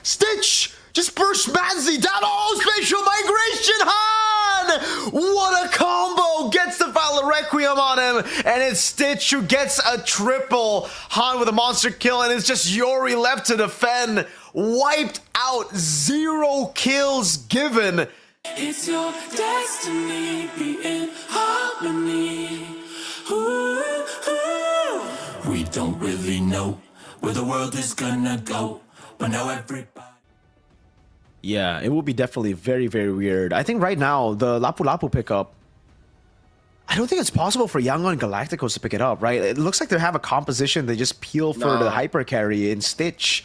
Stitch just burst Manzi down. Oh, spatial migration, Han! What a combo! Gets the Violet Requiem on him, and it's Stitch who gets a triple. Han with a monster kill, and it's just Yori left to defend. Wiped out, 0 kills given. It's your destiny, be in harmony. Ooh, ooh. We don't really know where the world is gonna go, but now everybody. Yeah, it will be definitely very, very weird. I think right now, the Lapu Lapu pickup, I don't think it's possible for Yangon and Galacticos to pick it up, right? It looks like they have a composition they just peel for the hyper carry in Stitch.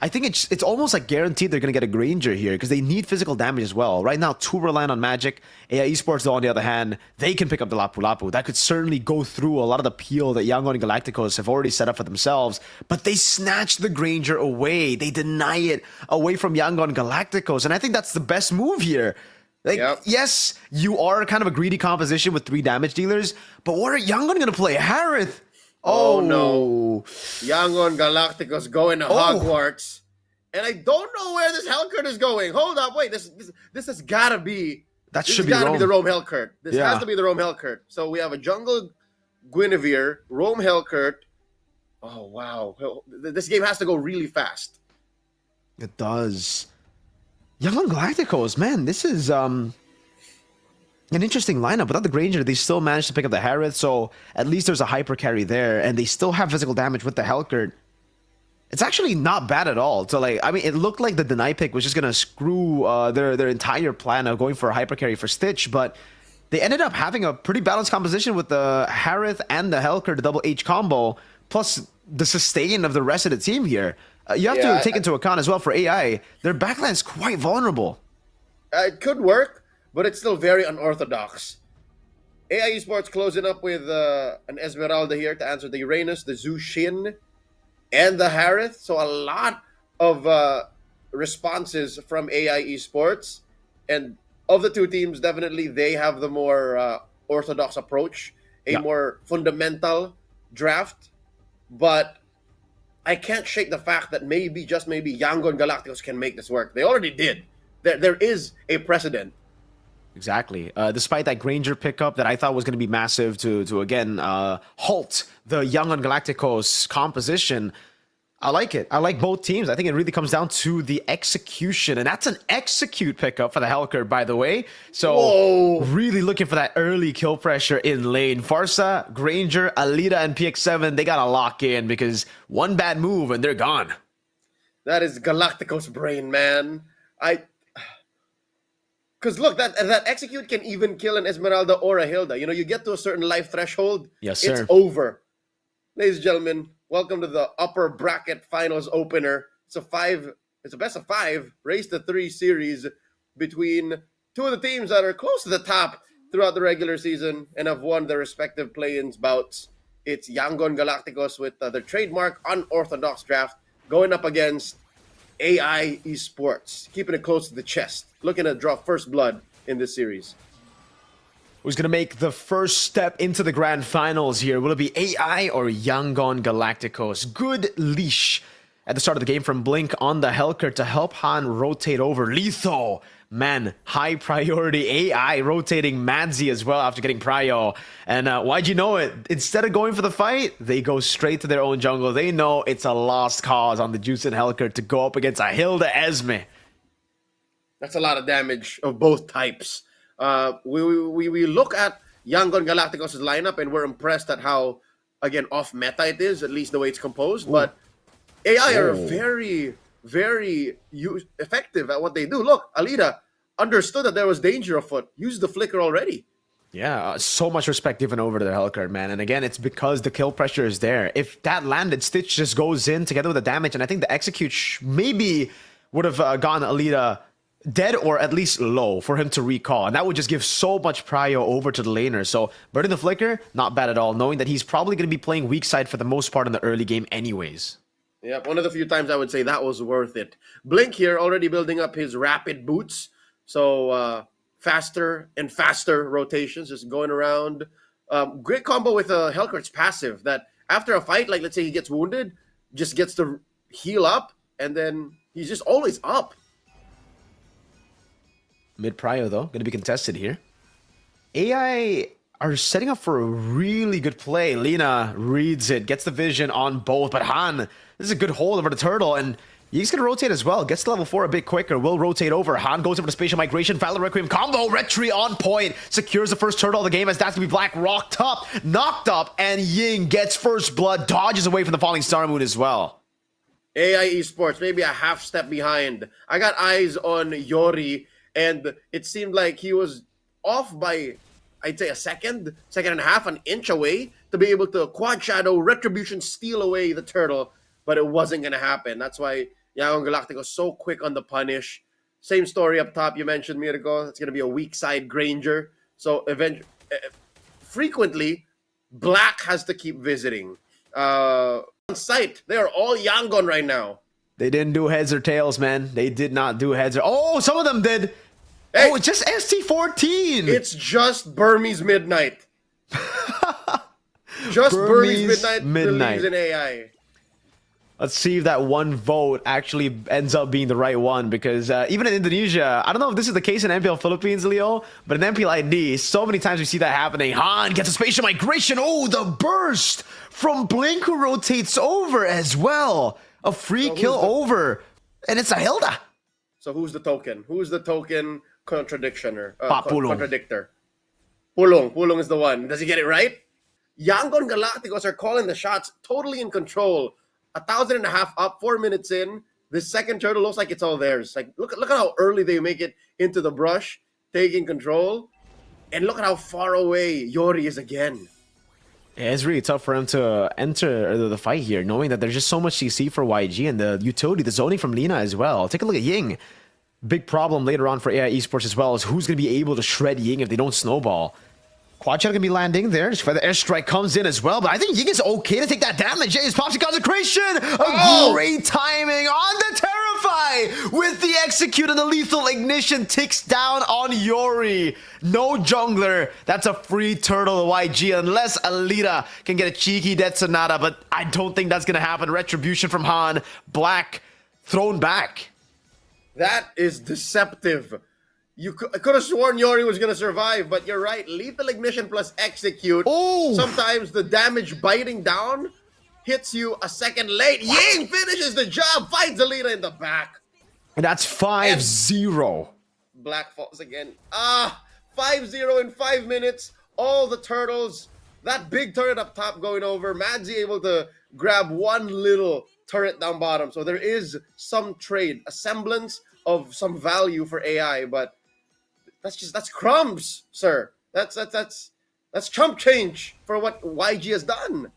I think it's almost like guaranteed they're going to get a Granger here because they need physical damage as well. Right now, 2 reliant on magic. AI Esports, though, on the other hand, they can pick up the Lapu Lapu. That could certainly go through a lot of the peel that Yangon and Galacticos have already set up for themselves. But they snatch the Granger away. They deny it away from Yangon and Galacticos. And I think that's the best move here. Like, yes, you are kind of a greedy composition with 3 damage dealers, but what are Yangon going to play? Harith? Oh no. Yangon Galacticos going to Hogwarts. And I don't know where this Hellcurt is going. Hold up, wait. This has gotta be the Rome Hellcurt. This has to be the Rome Hellcurt. So we have a jungle Guinevere, Rome Hellcurt. Oh wow. This game has to go really fast. It does. Yangon Galacticos, man, this is an interesting lineup. Without the Granger, they still managed to pick up the Harith, so at least there's a hyper carry there, and they still have physical damage with the Hellcurt. It's actually not bad at all. So, like, I mean, it looked like the deny pick was just gonna screw their entire plan of going for a hyper carry for Stitch, but they ended up having a pretty balanced composition with the Harith and the Hellcurt, the double H combo, plus the sustain of the rest of the team here. You have to take into account as well for AI, their backline's quite vulnerable. It could work, but it's still very unorthodox. AI Esports closing up with an Esmeralda here to answer the Uranus, the Zushin, and the Harith. So a lot of responses from AI Esports. And of the 2 teams, definitely they have the more orthodox approach, a more fundamental draft. But I can't shake the fact that maybe, just maybe, Yangon Galacticos can make this work. They already did. There is a precedent. Exactly. Despite that Granger pickup that I thought was going to be massive to again, halt the Yangon Galacticos composition, I like it. I like both teams. I think it really comes down to the execution, and that's an execute pickup for the Hellcurt, by the way. So really looking for that early kill pressure in lane. Farsa, Granger, Alita, and PX7, they got to lock in because one bad move and they're gone. That is Galacticos brain, man. Because look, that execute can even kill an Esmeralda or a Hilda. You know, you get to a certain life threshold, yes, sir. It's over. Ladies and gentlemen, welcome to the upper bracket finals opener. It's a best of 5, race to 3 series between 2 of the teams that are close to the top throughout the regular season and have won their respective play-ins bouts. It's Yangon Galacticos with their trademark unorthodox draft going up against AI Esports, keeping it close to the chest, looking to draw first blood in this series. Who's going to make the first step into the grand finals here? Will it be AI or Yangon Galacticos? Good leash at the start of the game from Blink on the Hellcurt to help Han rotate over. Lethal, man, high priority AI rotating Madzi as well after getting Prio. And why'd you know it? Instead of going for the fight, they go straight to their own jungle. They know it's a lost cause on the Juice and Hellcurt to go up against a Hilda Esme. That's a lot of damage of both types. We look at Yangon Galacticos' lineup and we're impressed at how, again, off-meta it is, at least the way it's composed. But AI are very, very effective at what they do. Look, Alita understood that there was danger afoot. Used the flicker already. Yeah, so much respect given over to the Hellcurt, man. And again, it's because the kill pressure is there. If that landed, Stitch just goes in together with the damage. And I think the execute maybe would have gotten Alita dead or at least low for him to recall. And that would just give so much prio over to the laner. So burning the flicker, not bad at all, knowing that he's probably going to be playing weak side for the most part in the early game anyways. Yeah, one of the few times I would say that was worth it. Blink here already building up his rapid boots. So faster and faster rotations, just going around. Great combo with Hellcurt's passive that after a fight, like let's say he gets wounded, just gets to heal up and then He's just always up. Mid prio though, going to be contested here. AI are setting up for a really good play. Lina reads it, gets the vision on both, but Han, this is a good hold over the turtle, and he's going to rotate as well. Gets to level 4 a bit quicker, will rotate over. Han goes over the spatial migration, Valor Requiem combo, Retry on point, secures the first turtle of the game as that's going to be Black rocked up, knocked up, and Ying gets first blood, dodges away from the falling star moon as well. AI Esports, maybe a half step behind. I got eyes on Yori, and it seemed like he was off by, I'd say, a second and a half, an inch away to be able to quad shadow, retribution, steal away the turtle, but it wasn't going to happen. That's why Yangon Galactico so quick on the punish. Same story up top you mentioned, Mirko. It's going to be a weak side Granger. So frequently, Black has to keep visiting. On site, they are all Yangon right now. They didn't do heads or tails, man. They did not do heads or... Oh, some of them did. Hey, oh, it's just ST14. It's just Burmese Midnight. Just Burmese Midnight believes in AI. Let's see if that one vote actually ends up being the right one, because even in Indonesia, I don't know if this is the case in MPL Philippines, Leo, but in MPL ID, so many times we see that happening. Han gets a spatial migration. Oh, the burst from Blink, who rotates over as well. A free kill over, and it's a Hilda. So who's the token? Who's the token contradictioner? Pulong. Contradictor. Pulong. Pulong is the one. Does he get it right? Yangon Galacticos are calling the shots, totally in control. 1,500 up, 4 minutes in. This second turtle looks like it's all theirs. Like look at how early they make it into the brush, taking control, and look at how far away Yori is again. Yeah, it's really tough for him to enter the fight here, knowing that there's just so much CC for YG and the utility, the zoning from Lina as well. Take a look at Ying. Big problem later on for AI Esports as well is who's going to be able to shred Ying if they don't snowball. Quad shot going to be landing there. The airstrike comes in as well, but I think Ying is okay to take that damage. He's pops the consecration. Great timing on the Terrify with the execute and the lethal ignition ticks down on Yori. No jungler. That's a free turtle to YG unless Alita can get a cheeky Death Sonata, but I don't think that's going to happen. Retribution from Han. Black thrown back. That is deceptive. I could have sworn Yori was going to survive, but you're right. Lethal ignition plus execute. Oh! Sometimes the damage biting down hits you a second late. What? Ying finishes the job, fights Alita in the back. And that's 5-0. Black falls again. 5-0 in 5 minutes. All the turtles. That big turret up top going over. Madzi able to grab one little turret down bottom. So there is some trade, a semblance of some value for AI, but that's crumbs, sir. That's chump change for what YG has done.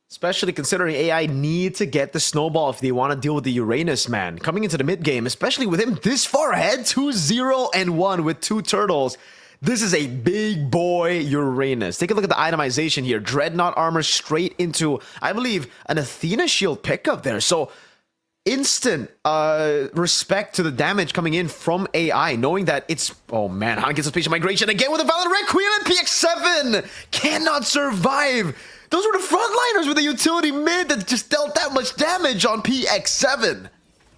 Especially considering AI need to get the snowball if they want to deal with the Uranus, man. Coming into the mid game, especially with him this far ahead, 2-0-1 with 2 turtles. This is a big boy Uranus. Take a look at the itemization here. Dreadnought armor straight into, I believe, an Athena shield pickup there. So instant respect to the damage coming in from AI, knowing that it's... Oh man, Han gets a spatial migration again with a Valor Requiem and PX7 cannot survive. Those were the frontliners with the utility mid that just dealt that much damage on PX7.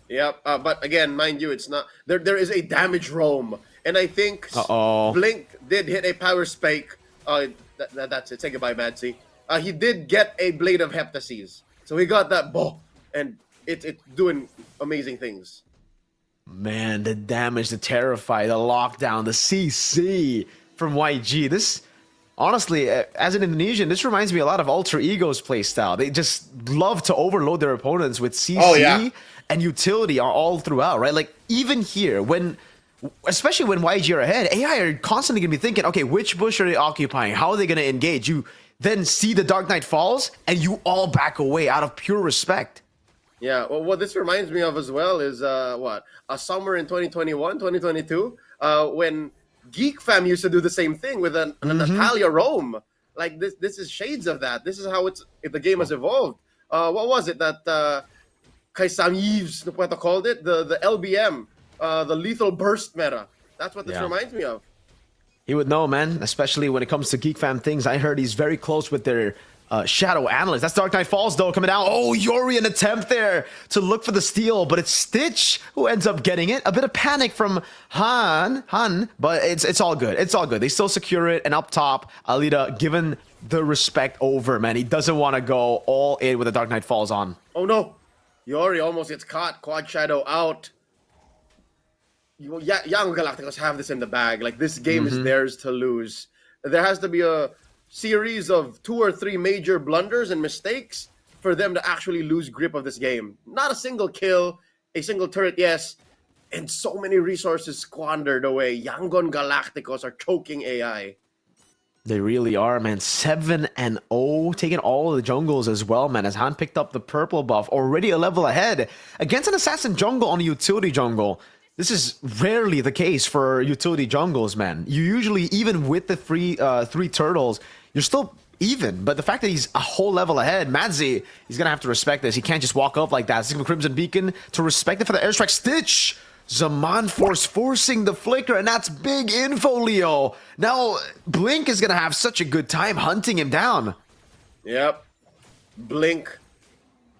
Yep, but again, mind you, it's not... There is a damage roam. And I think Blink did hit a power spike. That's it. Say goodbye, Madzi. He did get a Blade of Heptases. So he got that bow. And it's doing amazing things. Man, the damage, the Terrify, the lockdown, the CC from YG. This, honestly, as an Indonesian, this reminds me a lot of Alter Ego's playstyle. They just love to overload their opponents with CC and utility all throughout, right? Like, even here, especially when YG are ahead, AI are constantly going to be thinking, okay, which bush are they occupying? How are they going to engage? You then see the Dark Knight falls, and you all back away out of pure respect. Yeah, well, what this reminds me of as well is, a summer in 2021, 2022, when Geek Fam used to do the same thing with an Natalia Rome. Like, this is shades of that. This is how the game has evolved. What was it that Kaisam Yves called it? The LBM. The lethal burst meta. That's what this reminds me of. He would know, man, especially when it comes to Geek Fam things. I heard he's very close with their Shadow Analyst. That's Dark Knight Falls, though, coming down. Oh, Yori, an attempt there to look for the steal, but it's Stitch who ends up getting it. A bit of panic from Han, but it's all good. It's all good. They still secure it, and up top, Alita given the respect over, man. He doesn't want to go all in with the Dark Knight Falls on. Oh, no. Yori almost gets caught. Quad Shadow out. Young Galacticos have this in the bag. Like, this game is theirs to lose. There has to be a series of 2 or 3 major blunders and mistakes for them to actually lose grip of this game. Not a single kill, a single turret, yes, and so many resources squandered away. Yangon Galacticos are choking AI. They really are, man. 7-0, taking all of the jungles as well, man. As Han picked up the purple buff, already a level ahead against an assassin jungle on a utility jungle. This is rarely the case for utility jungles, man. You usually, even with the 3 turtles, you're still even. But the fact that he's a whole level ahead, Madzi, he's going to have to respect this. He can't just walk up like that. Sigma Crimson Beacon to respect it for the airstrike. Stitch! Zaman Force forcing the flicker, and that's big info, Leo. Now, Blink is going to have such a good time hunting him down. Yep. Blink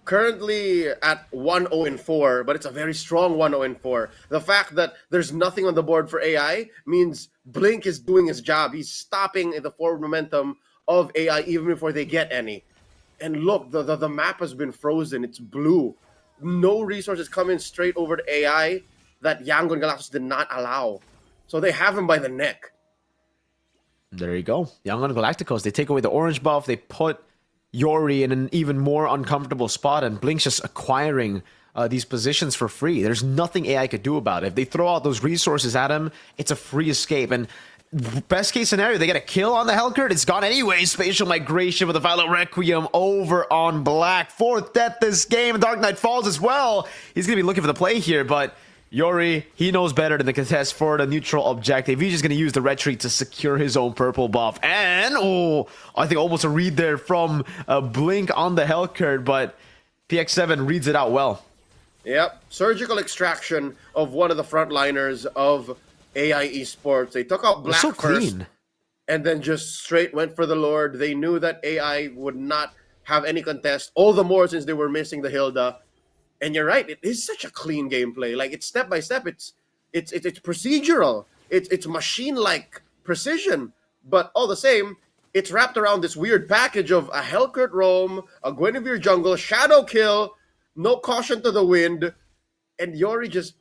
currently at 1-0-4, but it's a very strong 1-0-4. The fact that there's nothing on the board for AI means Blink is doing his job. He's stopping the forward momentum of AI even before they get any. And look, the map has been frozen. It's blue. No resources coming straight over to AI that Yangon Galacticos did not allow. So they have him by the neck. There you go. Yangon Galacticos, they take away the orange buff. They put Yori in an even more uncomfortable spot, and Blink's just acquiring these positions for free. There's nothing AI could do about it. If they throw out those resources at him, it's a free escape. And best case scenario, they get a kill on the Hellcurt. It's gone anyway. Spatial Migration with the Violet Requiem over on Black. 4th death this game. Dark Knight Falls as well. He's going to be looking for the play here, but Yori, he knows better than the contest for the neutral objective. He's just going to use the retreat to secure his own purple buff. And, oh, I think almost a read there from Blink on the Hellcurt, but PX7 reads it out well. Yep. Surgical extraction of one of the frontliners of AI Esports. They took out Black so first, clean. and then just straight went for the Lord. They knew that AI would not have any contest, all the more since they were missing the Hilda. And you're right, it is such a clean gameplay. Like, it's step by step, it's procedural, it's machine-like precision, but all the same, it's wrapped around this weird package of a Hellcurt roam, a Guinevere jungle, shadow kill, no caution to the wind, and Yori just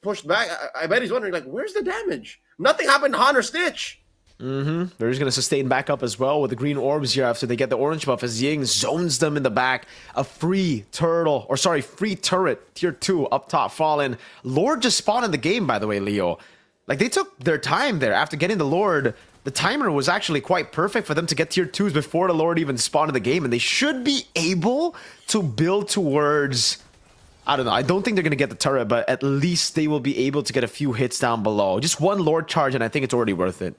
pushed back. I bet he's wondering, like, where's the damage? Nothing happened to Han or Stitch. They're just going to sustain back up as well with the green orbs here after they get the orange buff as Ying zones them in the back. A free turret, tier 2 up top fallen. Lord just spawned in the game, by the way, Leo. Like, they took their time there after getting the Lord. The timer was actually quite perfect for them to get tier 2s before the Lord even spawned in the game, and they should be able to build towards, I don't know, I don't think they're going to get the turret, but at least they will be able to get a few hits down below. Just one Lord charge, and I think it's already worth it.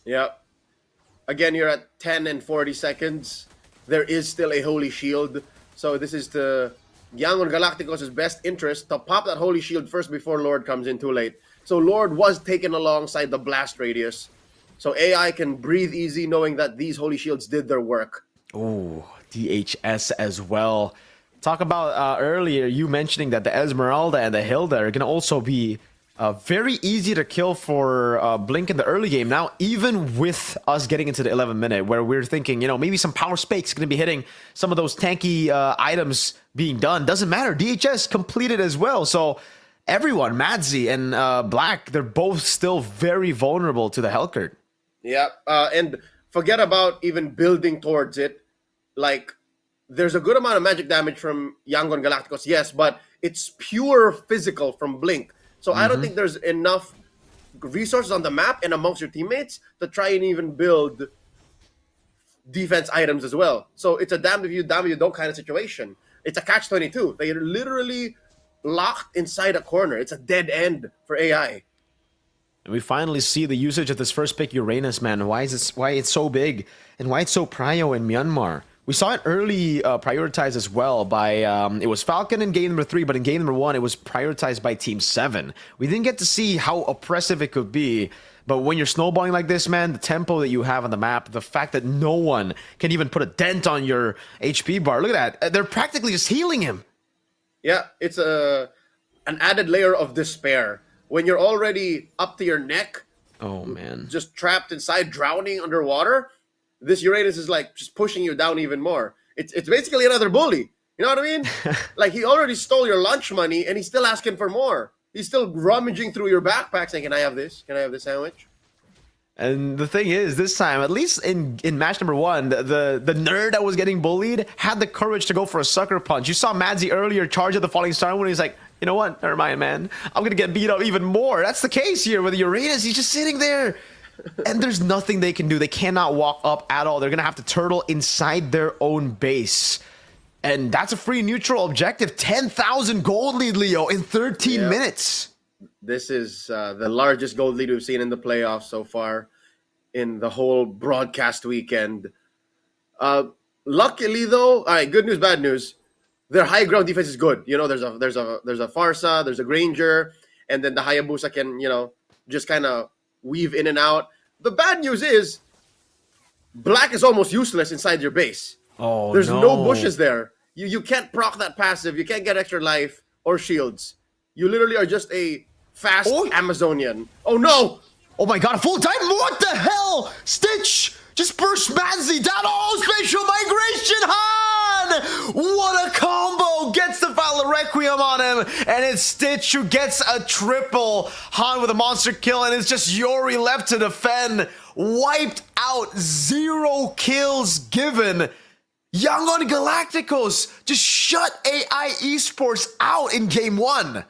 Yep. Again, you're at 10 and 40 seconds. There is still a Holy Shield. So this is to Yangon Galacticos' best interest to pop that Holy Shield first before Lord comes in too late. So Lord was taken alongside the blast radius. So AI can breathe easy knowing that these Holy Shields did their work. Oh, DHS as well. Talk about earlier, you mentioning that the Esmeralda and the Hilda are going to also be very easy to kill for Blink in the early game. Now, even with us getting into the 11th minute, where we're thinking, you know, maybe some power spakes going to be hitting some of those tanky items being done. Doesn't matter. DHS completed as well. So everyone, Madzi and Black, they're both still very vulnerable to the Hellcurt. Yeah, and forget about even building towards it. Like, there's a good amount of magic damage from Yangon Galacticos, yes, but it's pure physical from Blink. So I don't think there's enough resources on the map and amongst your teammates to try and even build defense items as well. So it's a damned if you don't kind of situation. It's a catch-22. They're literally locked inside a corner. It's a dead end for AI. And we finally see the usage of this first pick, Uranus, man. Why it's so big and why it's so prio in Myanmar. We saw it early prioritized as well by, it was Falcon in game number 3, but in game number 1, it was prioritized by Team 7. We didn't get to see how oppressive it could be, but when you're snowballing like this, man, the tempo that you have on the map, the fact that no one can even put a dent on your HP bar, look at that. They're practically just healing him. Yeah, it's an added layer of despair. When you're already up to your neck, Oh, man. just trapped inside, drowning underwater, this Uranus is like just pushing you down even more. It's basically another bully. You know what I mean? Like, he already stole your lunch money and he's still asking for more. He's still rummaging through your backpack saying, can I have this? Can I have this sandwich? And the thing is, this time, at least in match number 1, the nerd that was getting bullied had the courage to go for a sucker punch. You saw Madzy earlier charge at the falling star when he's like, you know what? Never mind, man. I'm going to get beat up even more. That's the case here with Uranus. He's just sitting there. And there's nothing they can do. They cannot walk up at all. They're going to have to turtle inside their own base. And that's a free neutral objective. 10,000 gold lead, Leo, in 13 minutes. This is the largest gold lead we've seen in the playoffs so far in the whole broadcast weekend. Luckily, though, all right, good news, bad news. Their high ground defense is good. You know, there's a Farsa, there's a Granger, and then the Hayabusa can, you know, just kind of weave in and out. The bad news is Black is almost useless inside your base. Oh, there's no bushes there. You can't proc that passive. You can't get extra life or shields. You literally are just a fast Amazonian. Oh no! Oh my god, a full time? What the hell? Stitch just burst Madzy down. Oh, spatial migration, Han! What a combo! Gets the Violet Requiem on him, and it's Stitch who gets a triple. Han with a monster kill, and it's just Yori left to defend. Wiped out, 0 kills given. Young on Galacticos just shut AI Esports out in game 1.